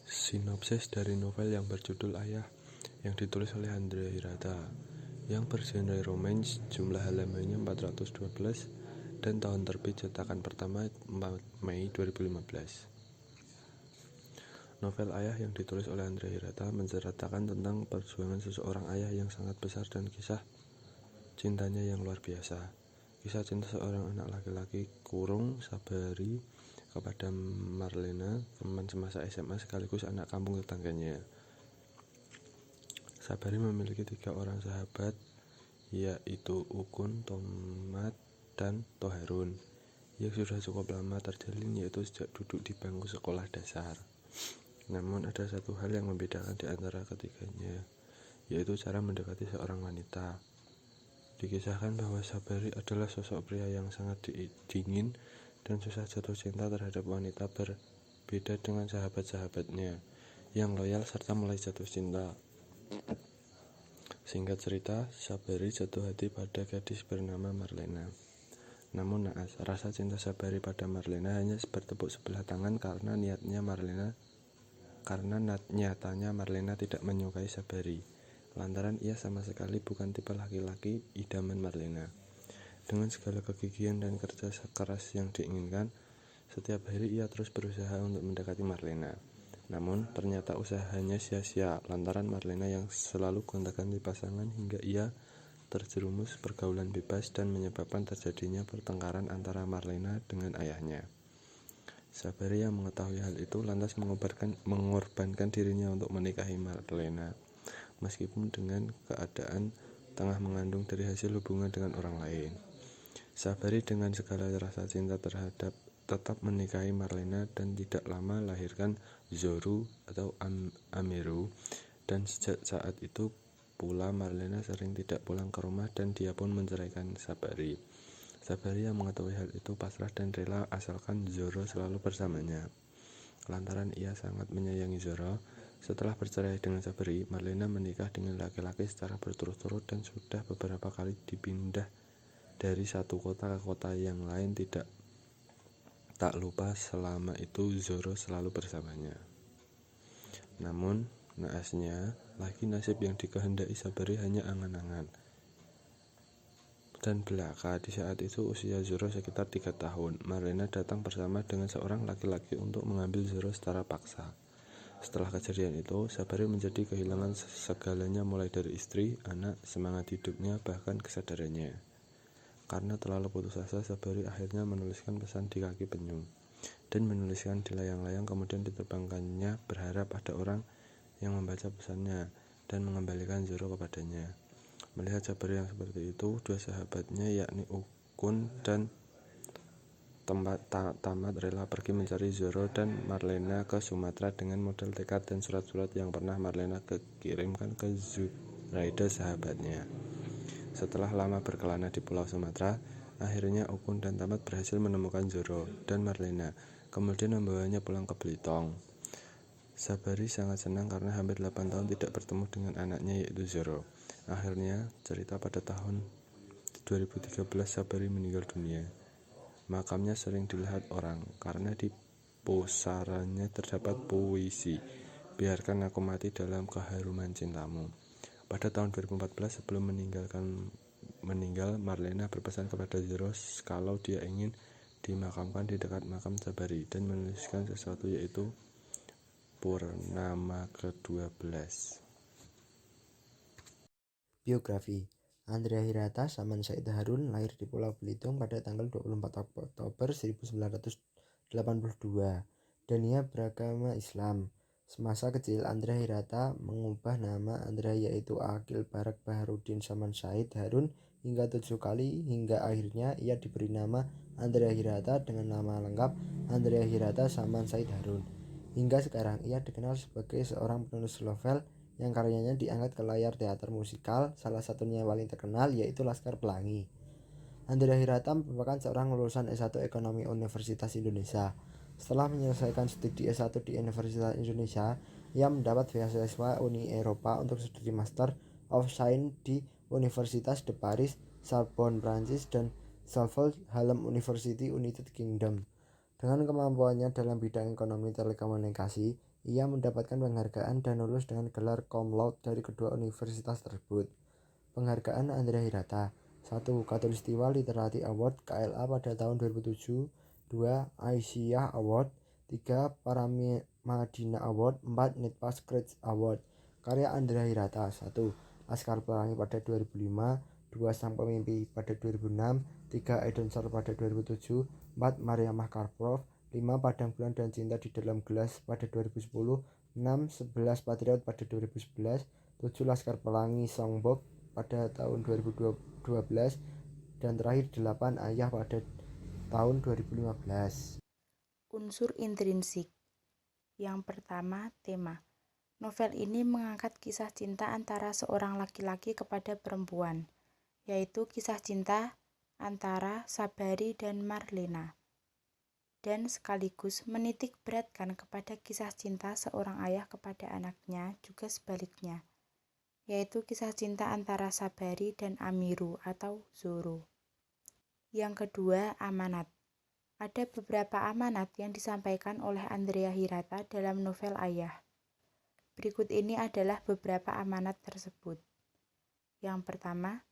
Sinopsis dari novel yang berjudul Ayah yang ditulis oleh Andrea Hirata yang bergenre romance, jumlah halamannya 412 dan tahun terbit cetakan pertama 4 Mei 2015. Novel Ayah yang ditulis oleh Andrea Hirata menceritakan tentang perjuangan seseorang ayah yang sangat besar dan kisah cintanya yang luar biasa. Kisah cinta seorang anak laki-laki Sabari kepada Marlena, teman semasa SMA sekaligus anak kampung tetangganya. Sabari memiliki 3 orang sahabat, yaitu Ukun, Tomat, dan Toharun, yang sudah cukup lama terjalin, yaitu sejak duduk di bangku sekolah dasar. Namun ada satu hal yang membedakan di antara ketiganya, yaitu cara mendekati seorang wanita. Dikisahkan bahwa Sabari adalah sosok pria yang sangat dingin dan susah jatuh cinta terhadap wanita, berbeda dengan sahabat-sahabatnya yang loyal serta mulai jatuh cinta. Singkat cerita, Sabari jatuh hati pada gadis bernama Marlena. Namun naas, rasa cinta Sabari pada Marlena hanya bertepuk sebelah tangan karena nyatanya Marlena tidak menyukai Sabari, lantaran ia sama sekali bukan tipe laki-laki idaman Marlena. Dengan segala kegigihan dan kerja keras yang diinginkan, setiap hari ia terus berusaha untuk mendekati Marlena. Namun, ternyata usahanya sia-sia lantaran Marlena yang selalu gonta-ganti pasangan hingga ia terjerumus pergaulan bebas dan menyebabkan terjadinya pertengkaran antara Marlena dengan ayahnya. Sabari yang mengetahui hal itu lantas mengorbankan dirinya untuk menikahi Marlena, meskipun dengan keadaan tengah mengandung dari hasil hubungan dengan orang lain. Sabari dengan segala rasa cinta terhadap tetap menikahi Marlena dan tidak lama lahirkan Zoru atau Ameru, dan sejak saat itu pula Marlena sering tidak pulang ke rumah dan dia pun menceraikan Sabari. Sabari yang mengetahui hal itu pasrah dan rela asalkan Zoro selalu bersamanya. Lantaran ia sangat menyayangi Zoro, setelah bercerai dengan Sabari, Marlena menikah dengan laki-laki secara berturut-turut dan sudah beberapa kali dipindah dari satu kota ke kota yang lain. Tak lupa selama itu Zoro selalu bersamanya. Namun, naasnya, lagi nasib yang dikehendaki Sabari hanya angan-angan. Dan belaka, di saat itu usia Zoro sekitar 3 tahun. Marlena datang bersama dengan seorang laki-laki untuk mengambil Zoro secara paksa. Setelah kejadian itu, Sabari menjadi kehilangan segalanya, mulai dari istri, anak, semangat hidupnya, bahkan kesadarannya. Karena terlalu putus asa, Sabari akhirnya menuliskan pesan di kaki penyu dan menuliskan di layang-layang, kemudian diterbangkannya berharap ada orang yang membaca pesannya dan mengembalikan Zoro kepadanya. Melihat Sabari yang seperti itu, dua sahabatnya yakni Ukun dan Tamat rela pergi mencari Zoro dan Marlena ke Sumatera dengan modal tekad dan surat-surat yang pernah Marlena kirimkan ke Zuraida sahabatnya. Setelah lama berkelana di Pulau Sumatera, akhirnya Ukun dan Tamat berhasil menemukan Zoro dan Marlena, kemudian membawanya pulang ke Belitung. Sabari sangat senang karena hampir 8 tahun tidak bertemu dengan anaknya, yaitu Zoro. Akhirnya, cerita pada tahun 2013 Sabari meninggal dunia. Makamnya sering dilihat orang karena di pusarannya terdapat puisi, "Biarkan aku mati dalam keharuman cintamu." Pada tahun 2014, sebelum meninggal, Marlena berpesan kepada Zoro kalau dia ingin dimakamkan di dekat makam Sabari dan menuliskan sesuatu, yaitu Purnama ke-12. Biografi Andrea Hirata Saman Said Harun lahir di Pulau Belitung pada tanggal 24 Oktober 1982 dan ia beragama Islam. Semasa kecil, Andrea Hirata mengubah nama Andrea yaitu Akil Barak Baharudin Saman Said Harun hingga 7 kali, hingga akhirnya ia diberi nama Andrea Hirata dengan nama lengkap Andrea Hirata Saman Said Harun. Hingga sekarang ia dikenal sebagai seorang penulis novel yang karyanya diangkat ke layar teater musikal, salah satunya yang paling terkenal yaitu Laskar Pelangi. Andrea Hirata merupakan seorang lulusan S1 Ekonomi Universitas Indonesia. Setelah menyelesaikan studi S1 di Universitas Indonesia, ia mendapat beasiswa Uni Eropa untuk studi Master of Science di Universitas de Paris, Sorbonne Prancis, dan Salford Hallam University United Kingdom. Dengan kemampuannya dalam bidang ekonomi telekomunikasi, ia mendapatkan penghargaan dan lulus dengan gelar cum laude dari kedua universitas tersebut. Penghargaan Andrea Hirata: 1. Khatulistiwa Literati Award KLA pada tahun 2007. 2. Aisyah Award. 3. Paramadina Award. 4. Nitpas Kretz Award. Karya Andrea Hirata: 1. Laskar Pelangi pada 2005. 2. Sang Pemimpi pada 2006. 3. Edensor pada 2007. 4. Mariamah Karprov. 5. Padang Bulan dan Cinta di Dalam Gelas pada 2010. 6. 11 Patriot pada 2011. 7. Laskar Pelangi Songbok pada tahun 2012, dan terakhir 8. Ayah pada tahun 2015. Unsur intrinsik. Yang pertama, tema. Novel ini mengangkat kisah cinta antara seorang laki-laki kepada perempuan, yaitu kisah cinta antara Sabari dan Marlena, dan sekaligus menitik beratkan kepada kisah cinta seorang ayah kepada anaknya, juga sebaliknya, yaitu kisah cinta antara Sabari dan Amiru atau Zoro. Yang kedua, amanat. Ada beberapa amanat yang disampaikan oleh Andrea Hirata dalam novel Ayah. Berikut ini adalah beberapa amanat tersebut. Yang pertama,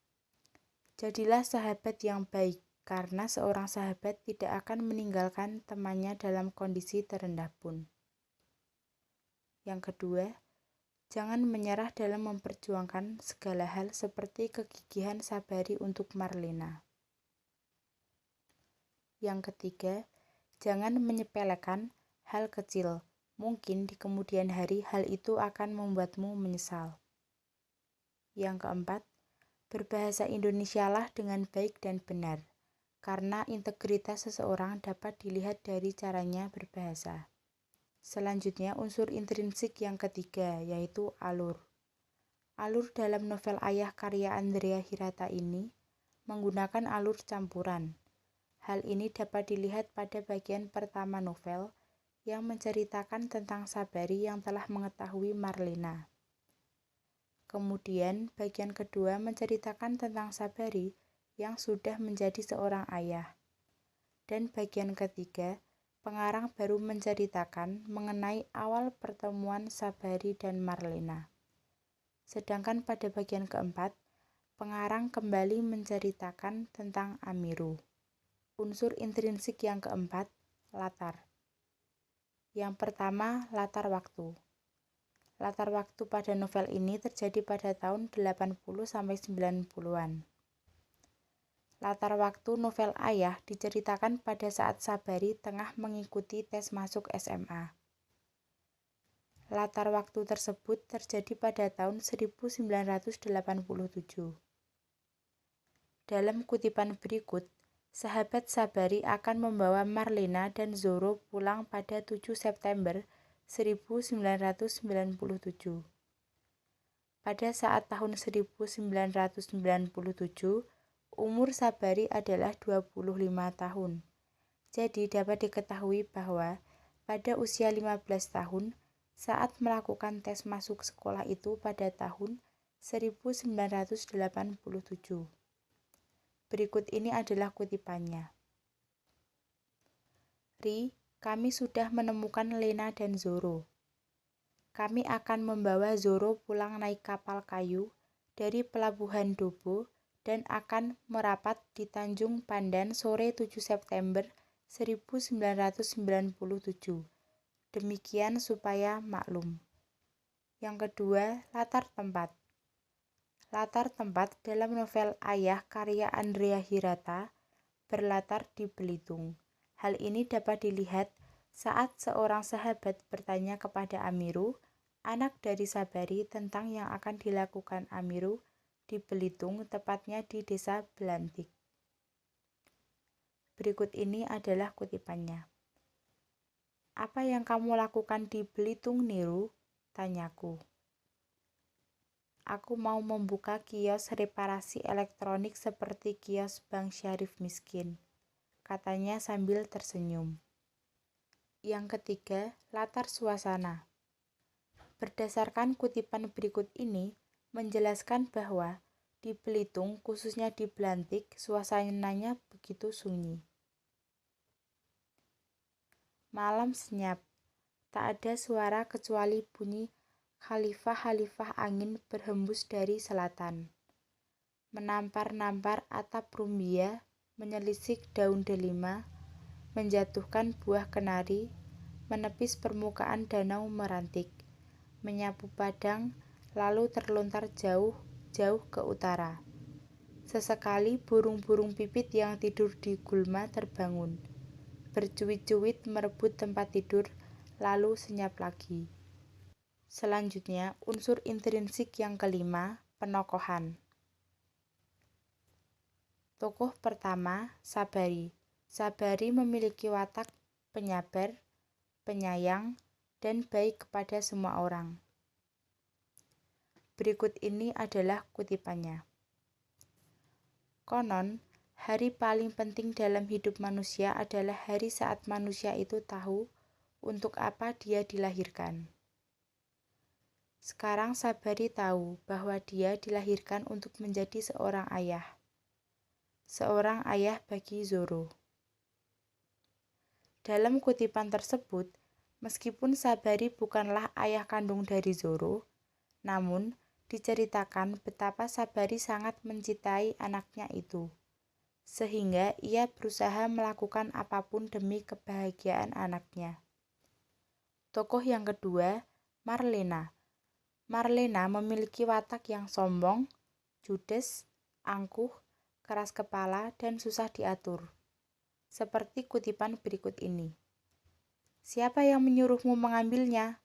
jadilah sahabat yang baik, karena seorang sahabat tidak akan meninggalkan temannya dalam kondisi terendah pun. Yang kedua, jangan menyerah dalam memperjuangkan segala hal seperti kegigihan Sabari untuk Marlena. Yang ketiga, jangan menyepelekan hal kecil. Mungkin di kemudian hari hal itu akan membuatmu menyesal. Yang keempat, berbahasa Indonesialah dengan baik dan benar, karena integritas seseorang dapat dilihat dari caranya berbahasa. Selanjutnya, unsur intrinsik yang ketiga, yaitu alur. Alur dalam novel Ayah karya Andrea Hirata ini menggunakan alur campuran. Hal ini dapat dilihat pada bagian pertama novel yang menceritakan tentang Sabari yang telah mengetahui Marlena. Kemudian bagian kedua menceritakan tentang Sabari yang sudah menjadi seorang ayah. Dan bagian ketiga, pengarang baru menceritakan mengenai awal pertemuan Sabari dan Marlena. Sedangkan pada bagian keempat, pengarang kembali menceritakan tentang Amiru. Unsur intrinsik yang keempat, latar. Yang pertama, latar waktu. Latar waktu pada novel ini terjadi pada tahun 80-90-an. Latar waktu novel Ayah diceritakan pada saat Sabari tengah mengikuti tes masuk SMA. Latar waktu tersebut terjadi pada tahun 1987. Dalam kutipan berikut, sahabat Sabari akan membawa Marlena dan Zoro pulang pada 7 September 1997. Pada saat tahun 1997, umur Sabari adalah 25 tahun. Jadi dapat diketahui bahwa pada usia 15 tahun, saat melakukan tes masuk sekolah itu pada tahun 1987. Berikut ini adalah kutipannya. Ri, kami sudah menemukan Lena dan Zoro. Kami akan membawa Zoro pulang naik kapal kayu dari pelabuhan Dobo dan akan merapat di Tanjung Pandan sore 7 September 1997. Demikian supaya maklum. Yang kedua, latar tempat. Latar tempat dalam novel Ayah karya Andrea Hirata berlatar di Belitung. Hal ini dapat dilihat saat seorang sahabat bertanya kepada Amiru, anak dari Sabari, tentang yang akan dilakukan Amiru di Belitung, tepatnya di desa Belantik. Berikut ini adalah kutipannya. Apa yang kamu lakukan di Belitung, Niru? Tanyaku. Aku mau membuka kios reparasi elektronik seperti kios Bank Syarif Miskin, katanya sambil tersenyum. Yang ketiga, latar suasana. Berdasarkan kutipan berikut ini, menjelaskan bahwa di Belitung, khususnya di Belantik, suasananya begitu sunyi. Malam senyap, tak ada suara kecuali bunyi khalifah-khalifah angin berhembus dari selatan. Menampar-nampar atap rumbia, menyelisik daun delima, menjatuhkan buah kenari, menepis permukaan danau merantik, menyapu padang, lalu terlontar jauh-jauh ke utara. Sesekali burung-burung pipit yang tidur di gulma terbangun, bercuit-cuit merebut tempat tidur, lalu senyap lagi. Selanjutnya, unsur intrinsik yang kelima, penokohan. Tokoh pertama, Sabari. Sabari memiliki watak penyabar, penyayang, dan baik kepada semua orang. Berikut ini adalah kutipannya. Konon, hari paling penting dalam hidup manusia adalah hari saat manusia itu tahu untuk apa dia dilahirkan. Sekarang Sabari tahu bahwa dia dilahirkan untuk menjadi seorang ayah. Seorang ayah bagi Zoro. Dalam kutipan tersebut, meskipun Sabari bukanlah ayah kandung dari Zoro, namun diceritakan betapa Sabari sangat mencintai anaknya itu, sehingga ia berusaha melakukan apapun demi kebahagiaan anaknya. Tokoh yang kedua, Marlena. Marlena memiliki watak yang sombong, judes, angkuh, keras kepala, dan susah diatur. Seperti kutipan berikut ini. Siapa yang menyuruhmu mengambilnya?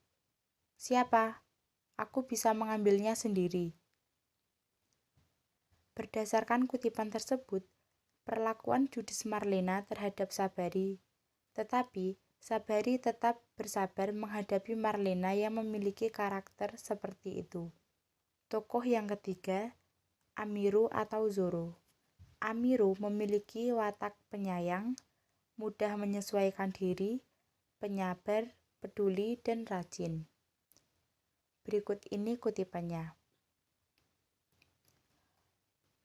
Siapa? Aku bisa mengambilnya sendiri. Berdasarkan kutipan tersebut, perlakuan judes Marlena terhadap Sabari, tetapi Sabari tetap bersabar menghadapi Marlena yang memiliki karakter seperti itu. Tokoh yang ketiga, Amiro atau Zoro. Amiro memiliki watak penyayang, mudah menyesuaikan diri, penyabar, peduli, dan rajin. Berikut ini kutipannya.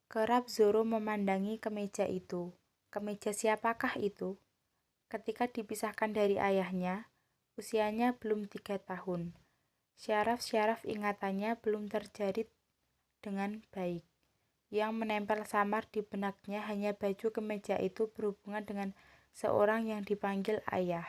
Kerap Zoro memandangi kemeja itu. Kemeja siapakah itu? Ketika dipisahkan dari ayahnya, usianya belum 3 tahun. Syaraf-syaraf ingatannya belum terjarit dengan baik. Yang menempel samar di benaknya hanya baju kemeja itu berhubungan dengan seorang yang dipanggil ayah.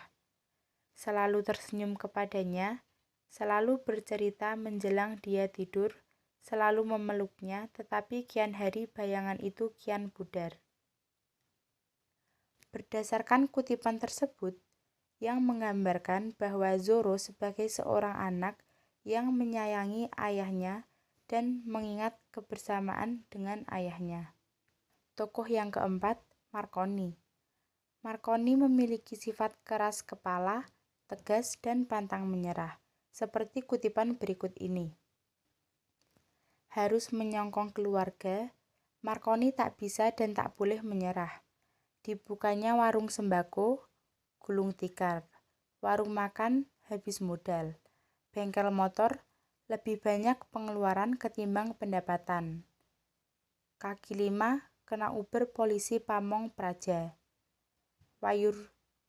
Selalu tersenyum kepadanya, selalu bercerita menjelang dia tidur, selalu memeluknya, tetapi kian hari bayangan itu kian pudar. Berdasarkan kutipan tersebut, yang menggambarkan bahwa Zoro sebagai seorang anak yang menyayangi ayahnya dan mengingat kebersamaan dengan ayahnya. Tokoh yang keempat, Marconi. Marconi memiliki sifat keras kepala, tegas, dan pantang menyerah, seperti kutipan berikut ini. Harus menyongkong keluarga, Marconi tak bisa dan tak boleh menyerah. Dibukanya warung sembako, gulung tikar. Warung makan, habis modal. Bengkel motor, lebih banyak pengeluaran ketimbang pendapatan. Kaki lima, kena uber polisi Pamong Praja.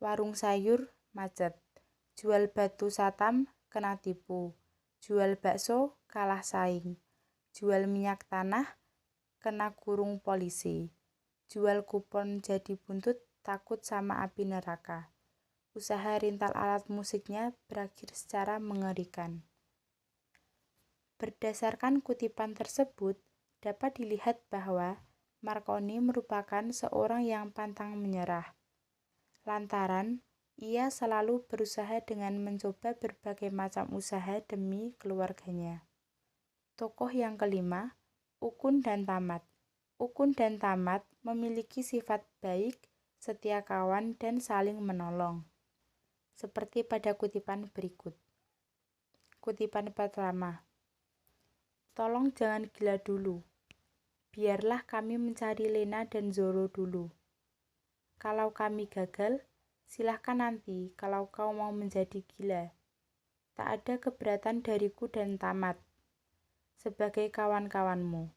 Warung sayur, macet. Jual batu satam, kena tipu. Jual bakso, kalah saing. Jual minyak tanah, kena kurung polisi. Jual kupon jadi buntut, takut sama api neraka. Usaha rental alat musiknya berakhir secara mengerikan. Berdasarkan kutipan tersebut, dapat dilihat bahwa Marconi merupakan seorang yang pantang menyerah. Lantaran, ia selalu berusaha dengan mencoba berbagai macam usaha demi keluarganya. Tokoh yang kelima, Ukun dan Tamat. Ukun dan Tamat memiliki sifat baik, setia kawan, dan saling menolong. Seperti pada kutipan berikut. Kutipan pertama. Tolong jangan gila dulu. Biarlah kami mencari Lena dan Zoro dulu. Kalau kami gagal, silahkan nanti kalau kau mau menjadi gila. Tak ada keberatan dariku dan Tamat sebagai kawan-kawanmu.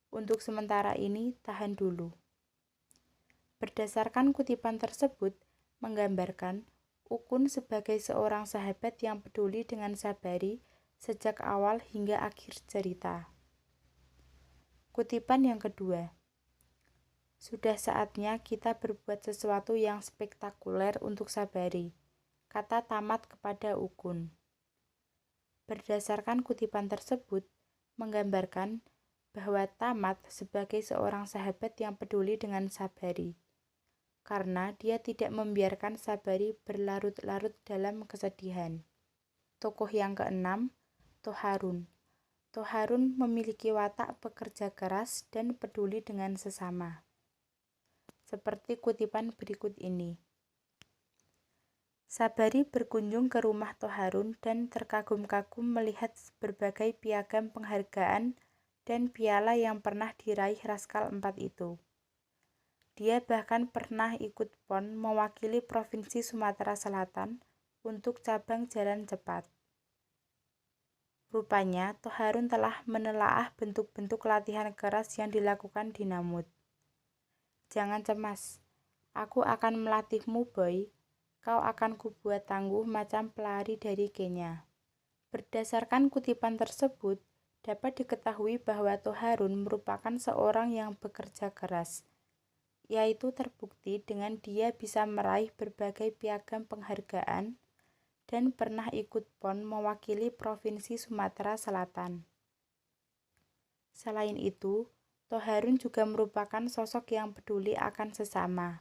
Untuk sementara ini, tahan dulu. Berdasarkan kutipan tersebut, menggambarkan Ukun sebagai seorang sahabat yang peduli dengan Sabari sejak awal hingga akhir cerita. Kutipan yang kedua. Sudah saatnya kita berbuat sesuatu yang spektakuler untuk Sabari, kata Tamat kepada Ukun. Berdasarkan kutipan tersebut, menggambarkan bahwa Tamat sebagai seorang sahabat yang peduli dengan Sabari, karena dia tidak membiarkan Sabari berlarut-larut dalam kesedihan. Tokoh yang keenam, Toharun. Toharun memiliki watak pekerja keras dan peduli dengan sesama. Seperti kutipan berikut ini. Sabari berkunjung ke rumah Toharun dan terkagum-kagum melihat berbagai piagam penghargaan dan piala yang pernah diraih Raskal 4 itu. Dia bahkan pernah ikut PON mewakili Provinsi Sumatera Selatan untuk cabang jalan cepat. Rupanya, Toharun telah menelaah bentuk-bentuk latihan keras yang dilakukan di Namut. Jangan cemas, aku akan melatihmu, Boy. Kau akan kubuat tangguh macam pelari dari Kenya. Berdasarkan kutipan tersebut, dapat diketahui bahwa Toharun merupakan seorang yang bekerja keras, yaitu terbukti dengan dia bisa meraih berbagai piagam penghargaan dan pernah ikut PON mewakili Provinsi Sumatera Selatan. Selain itu, Toharun juga merupakan sosok yang peduli akan sesama.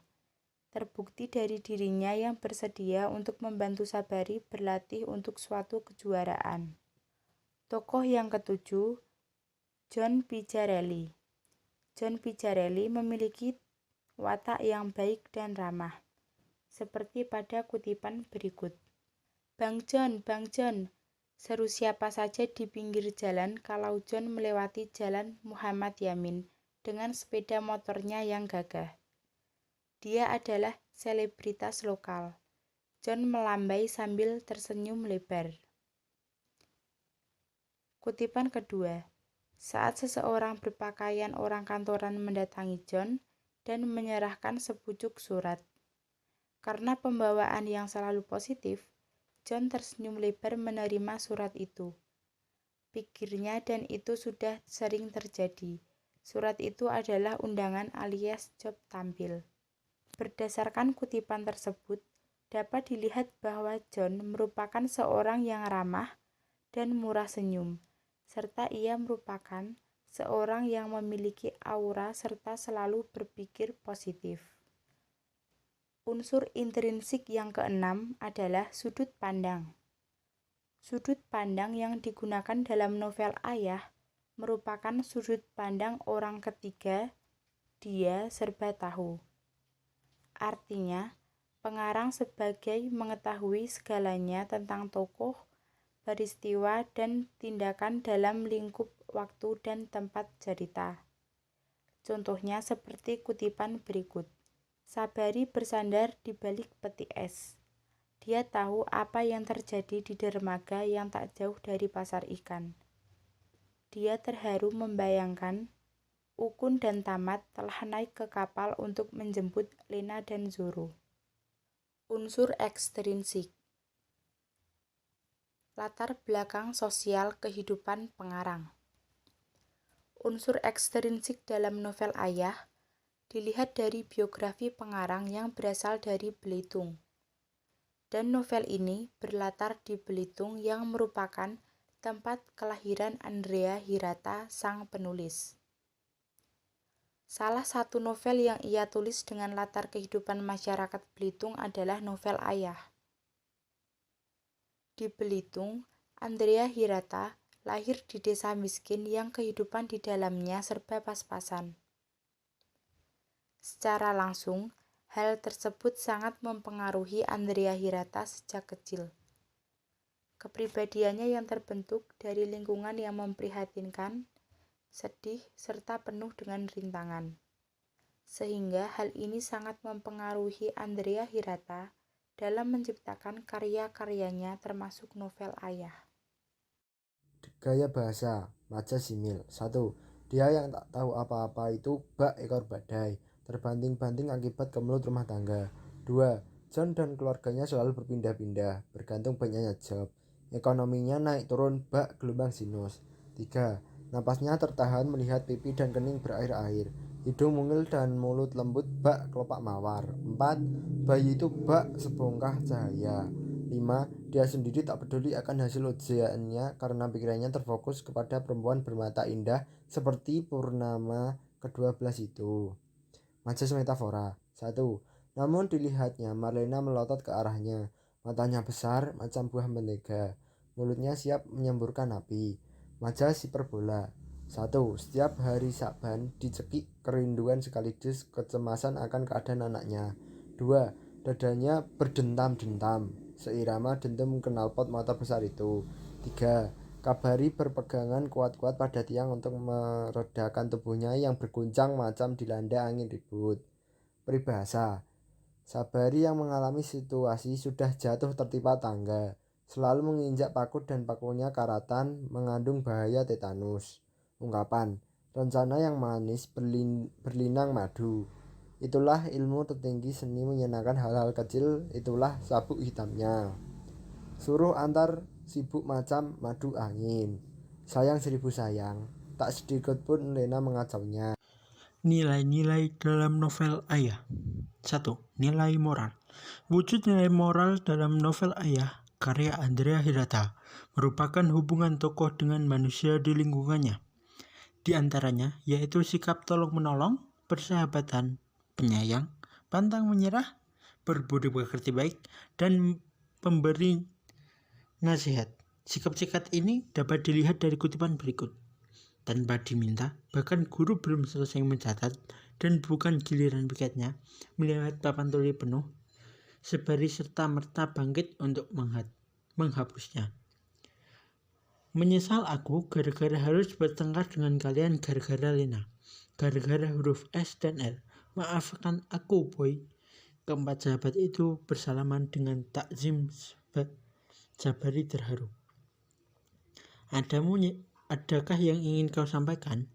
Terbukti dari dirinya yang bersedia untuk membantu Sabari berlatih untuk suatu kejuaraan. Tokoh yang ketujuh, John Pijarelli. John Pijarelli memiliki watak yang baik dan ramah, seperti pada kutipan berikut. Bang John, seru siapa saja di pinggir jalan kalau John melewati jalan Muhammad Yamin dengan sepeda motornya yang gagah. Dia adalah selebritas lokal. John melambai sambil tersenyum lebar. Kutipan kedua. Saat seseorang berpakaian orang kantoran mendatangi John dan menyerahkan sepucuk surat. Karena pembawaan yang selalu positif, John tersenyum lebar menerima surat itu. Pikirnya dan itu sudah sering terjadi. Surat itu adalah undangan alias job tampil. Berdasarkan kutipan tersebut, dapat dilihat bahwa John merupakan seorang yang ramah dan murah senyum, serta ia merupakan seorang yang memiliki aura serta selalu berpikir positif. Unsur intrinsik yang keenam adalah sudut pandang. Sudut pandang yang digunakan dalam novel Ayah merupakan sudut pandang orang ketiga, dia serba tahu. Artinya, pengarang sebagai mengetahui segalanya tentang tokoh, peristiwa, dan tindakan dalam lingkup waktu dan tempat cerita. Contohnya seperti kutipan berikut. Sabari bersandar di balik peti es. Dia tahu apa yang terjadi di dermaga yang tak jauh dari pasar ikan. Dia terharu membayangkan Ukun dan Tamat telah naik ke kapal untuk menjemput Lena dan Zoro. Unsur ekstrinsik. Latar belakang sosial kehidupan pengarang. Unsur ekstrinsik dalam novel Ayah dilihat dari biografi pengarang yang berasal dari Belitung. Dan novel ini berlatar di Belitung yang merupakan tempat kelahiran Andrea Hirata, sang penulis. Salah satu novel yang ia tulis dengan latar kehidupan masyarakat Belitung adalah novel Ayah. Di Belitung, Andrea Hirata lahir di desa miskin yang kehidupan di dalamnya serba pas-pasan. Secara langsung, hal tersebut sangat mempengaruhi Andrea Hirata sejak kecil. Kepribadiannya yang terbentuk dari lingkungan yang memprihatinkan, sedih, serta penuh dengan rintangan. Sehingga hal ini sangat mempengaruhi Andrea Hirata dalam menciptakan karya-karyanya termasuk novel Ayah. Gaya bahasa, maja simil. 1. Dia yang tak tahu apa-apa itu bak ekor badai, terbanting-banting akibat kemelut rumah tangga. 2. John dan keluarganya selalu berpindah-pindah, bergantung banyaknya job. Ekonominya naik turun bak gelombang sinus. 3. Napasnya tertahan melihat pipi dan kening berair-air. Hidung mungil dan mulut lembut bak kelopak mawar. 4. Bayi itu bak sebongkah cahaya. 5. Dia sendiri tak peduli akan hasil ujiannya karena pikirannya terfokus kepada perempuan bermata indah seperti purnama ke-12 itu. Majas metafora. 1. Namun dilihatnya Marlena melotot ke arahnya. Matanya besar macam buah mentega. Mulutnya siap menyemburkan api. Majas hiperbola. 1. Setiap hari Saban dicekik kerinduan sekaligus kecemasan akan keadaan anaknya. 2. Dadanya berdentam-dentam seirama dentum knalpot motor besar itu. 3. Kabari berpegangan kuat-kuat pada tiang untuk meredakan tubuhnya yang berguncang macam dilanda angin ribut. Peribahasa. Sabari yang mengalami situasi sudah jatuh tertimpa tangga, selalu menginjak paku dan pakunya karatan mengandung bahaya tetanus. Ungkapan. Rencana yang manis berlinang madu. Itulah ilmu tertinggi seni menyenangkan hal-hal kecil, itulah sabuk hitamnya. Suruh antar sibuk macam madu angin. Sayang 1000 sayang, tak sedikit pun Lena mengacaunya. Nilai-nilai dalam novel Ayah. 1. Nilai moral. Wujud nilai moral dalam novel Ayah karya Andrea Hirata merupakan hubungan tokoh dengan manusia di lingkungannya. Di antaranya yaitu sikap tolong-menolong, persahabatan, penyayang, pantang menyerah, berbudi pekerti baik, dan pemberi nasihat. Sikap-sikap ini dapat dilihat dari kutipan berikut. Tanpa diminta, bahkan guru belum selesai mencatat dan bukan giliran piketnya melihat papan tulis penuh, Sabari serta-merta bangkit untuk menghapusnya. Menyesal aku gara-gara harus bertengkar dengan kalian gara-gara Lena, gara-gara huruf S dan R. Maafkan aku, boy. Keempat sahabat itu bersalaman dengan takzim. Sabari terharu. Adakah yang ingin kau sampaikan?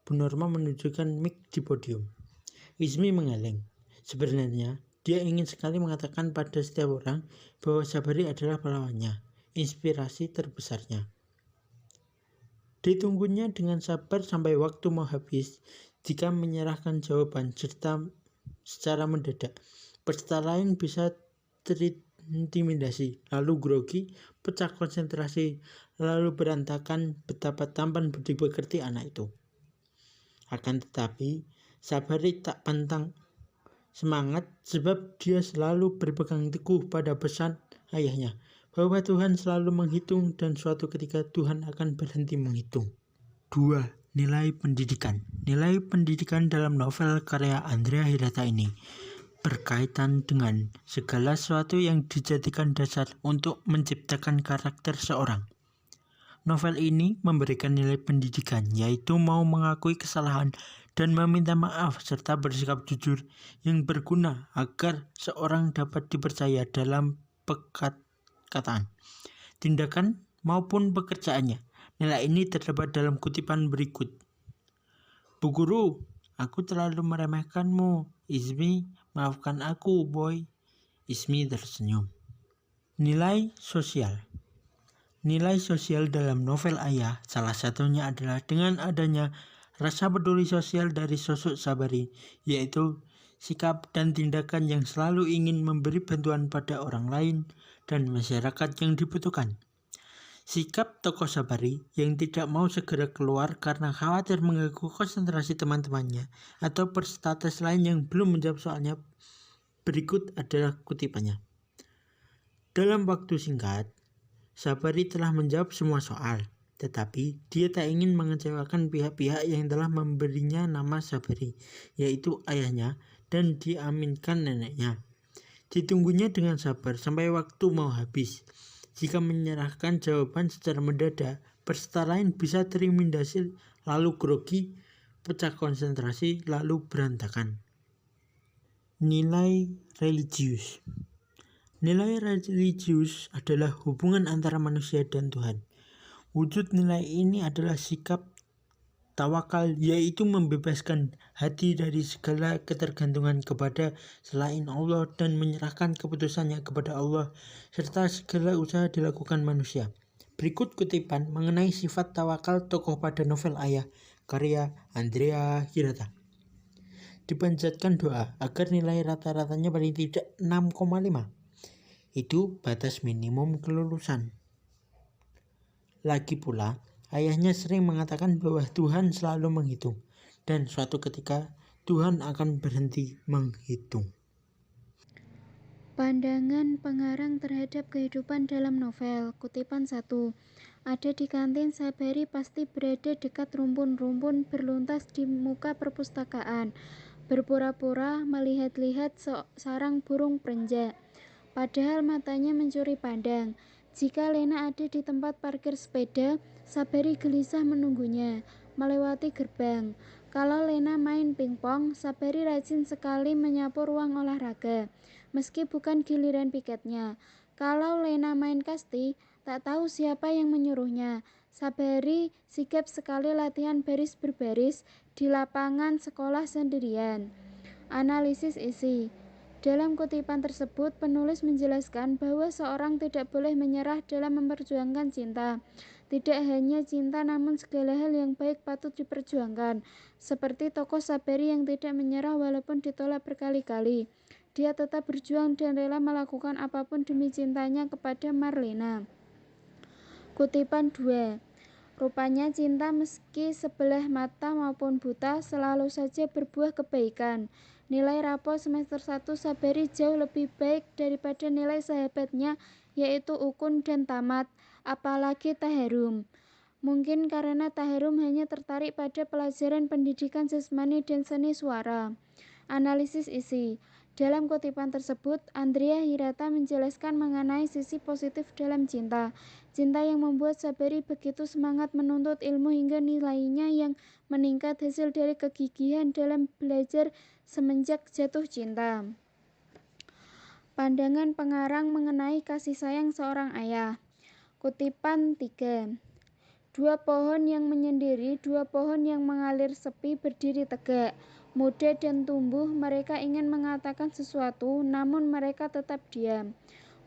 Bu Norma menunjukkan mic di podium. Izmi mengeleng. Sebenarnya dia ingin sekali mengatakan pada setiap orang bahwa Sabari adalah pahlawannya, inspirasi terbesarnya. Ditunggunya dengan sabar sampai waktu mau habis. Jika menyerahkan jawaban secara mendadak, peserta lain bisa terintimidasi, lalu grogi, pecah konsentrasi, lalu berantakan betapa tampan budi pekerti anak itu. Akan tetapi, Sabari tak pantang semangat sebab dia selalu berpegang teguh pada pesan ayahnya bahwa Tuhan selalu menghitung dan suatu ketika Tuhan akan berhenti menghitung. 2. Nilai pendidikan. Nilai pendidikan dalam novel karya Andrea Hirata ini berkaitan dengan segala sesuatu yang dijadikan dasar untuk menciptakan karakter seorang. Novel ini memberikan nilai pendidikan, yaitu mau mengakui kesalahan dan meminta maaf serta bersikap jujur yang berguna agar seorang dapat dipercaya dalam perkataan, tindakan maupun pekerjaannya. Nilai ini terdapat dalam kutipan berikut. Bu guru, aku terlalu meremehkanmu. Izmi, maafkan aku, boy. Izmi tersenyum. Nilai sosial. Nilai sosial dalam novel Ayah salah satunya adalah dengan adanya rasa peduli sosial dari sosok Sabari, yaitu sikap dan tindakan yang selalu ingin memberi bantuan pada orang lain dan masyarakat yang dibutuhkan. Sikap tokoh Sabari yang tidak mau segera keluar karena khawatir mengganggu konsentrasi teman-temannya atau perstatus lain yang belum menjawab soalnya. Berikut adalah kutipannya. Dalam waktu singkat, Sabari telah menjawab semua soal, tetapi dia tak ingin mengecewakan pihak-pihak yang telah memberinya nama Sabari, yaitu ayahnya dan diaminkan neneknya. Ditunggunya dengan sabar sampai waktu mau habis. Jika menyerahkan jawaban secara mendadak, peserta lain bisa terintimidasi, lalu grogi, pecah konsentrasi, lalu berantakan. Nilai religius. Nilai religius adalah hubungan antara manusia dan Tuhan. Wujud nilai ini adalah sikap Tawakal yaitu membebaskan hati dari segala ketergantungan kepada selain Allah dan menyerahkan keputusannya kepada Allah serta segala usaha dilakukan manusia. Berikut kutipan mengenai sifat tawakal tokoh pada novel Ayah, karya Andrea Hirata. Dipanjatkan doa agar nilai rata-ratanya paling tidak 6,5. Itu batas minimum kelulusan. Lagi pula, ayahnya sering mengatakan bahwa Tuhan selalu menghitung, dan suatu ketika Tuhan akan berhenti menghitung. Pandangan pengarang terhadap kehidupan dalam novel. Kutipan 1. Ada di kantin, Sabari pasti berada dekat rumpun-rumpun berluntas di muka perpustakaan, berpura-pura melihat-lihat sarang burung perenjak. Padahal matanya mencuri pandang. Jika Lena ada di tempat parkir sepeda, Sabari gelisah menunggunya, melewati gerbang. Kalau Lena main pingpong, Sabari rajin sekali menyapu ruang olahraga, meski bukan giliran piketnya. Kalau Lena main kasti, tak tahu siapa yang menyuruhnya. Sabari sigap sekali latihan baris berbaris di lapangan sekolah sendirian. Analisis isi. Dalam kutipan tersebut, penulis menjelaskan bahwa seorang tidak boleh menyerah dalam memperjuangkan cinta. Tidak hanya cinta, namun segala hal yang baik patut diperjuangkan. Seperti tokoh Sabari yang tidak menyerah walaupun ditolak berkali-kali. Dia tetap berjuang dan rela melakukan apapun demi cintanya kepada Marlena. Kutipan 2. Rupanya cinta meski sebelah mata maupun buta selalu saja berbuah kebaikan. Nilai rapor semester 1 Sabari jauh lebih baik daripada nilai sahabatnya yaitu Ukun dan Tamat, apalagi Taharum. Mungkin karena Taharum hanya tertarik pada pelajaran pendidikan jasmani dan seni suara. Analisis isi. Dalam kutipan tersebut, Andrea Hirata menjelaskan mengenai sisi positif dalam cinta. Cinta yang membuat Sabari begitu semangat menuntut ilmu hingga nilainya yang meningkat hasil dari kegigihan dalam belajar semenjak jatuh cinta. Pandangan pengarang mengenai kasih sayang seorang ayah. Kutipan 3. Dua pohon yang menyendiri, dua pohon yang mengalir sepi berdiri tegak. Muda dan tumbuh, mereka ingin mengatakan sesuatu, namun mereka tetap diam.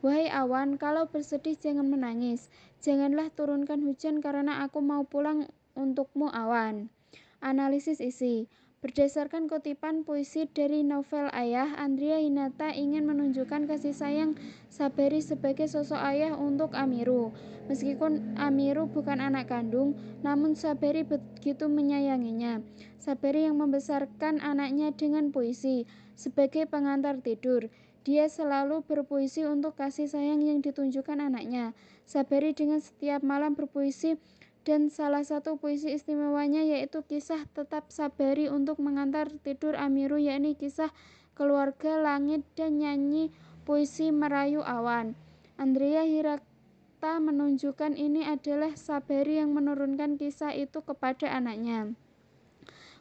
Wahai awan, kalau bersedih jangan menangis. Janganlah turunkan hujan karena aku mau pulang untukmu awan. Analisis isi. Berdasarkan kutipan puisi dari novel Ayah, Andrea Hirata ingin menunjukkan kasih sayang Sabari sebagai sosok ayah untuk Amiru. Meskipun Amiru bukan anak kandung, namun Sabari begitu menyayanginya. Sabari yang membesarkan anaknya dengan puisi sebagai pengantar tidur. Dia selalu berpuisi untuk kasih sayang yang ditunjukkan anaknya. Sabari dengan setiap malam berpuisi dan salah satu puisi istimewanya yaitu kisah Tetap Sabari untuk mengantar tidur Amiru, yakni kisah keluarga langit dan nyanyi puisi merayu awan. Andrea Hirata menunjukkan ini adalah Sabari yang menurunkan kisah itu kepada anaknya.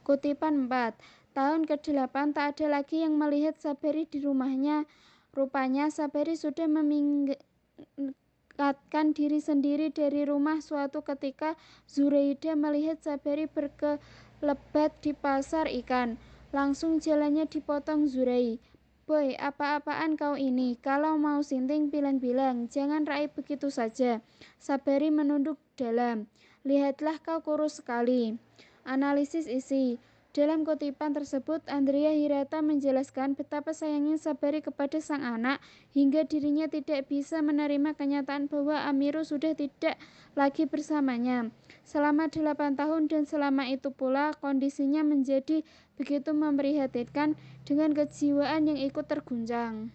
Kutipan 4. Tahun ke-8 tak ada lagi yang melihat Sabari di rumahnya. Rupanya Sabari sudah mengangkatkan diri sendiri dari rumah. Suatu ketika Zuraida melihat Sabari berkelebat di pasar ikan. Langsung jalannya dipotong Zurai. Boy, apa-apaan kau ini? Kalau mau sinting bilang-bilang, jangan raib begitu saja. Sabari menunduk dalam. Lihatlah kau kurus sekali. Analisis isi. Dalam kutipan tersebut, Andrea Hirata menjelaskan betapa sayangnya Sabari kepada sang anak hingga dirinya tidak bisa menerima kenyataan bahwa Amiru sudah tidak lagi bersamanya selama 8 tahun dan selama itu pula kondisinya menjadi begitu memprihatinkan dengan kejiwaan yang ikut terguncang.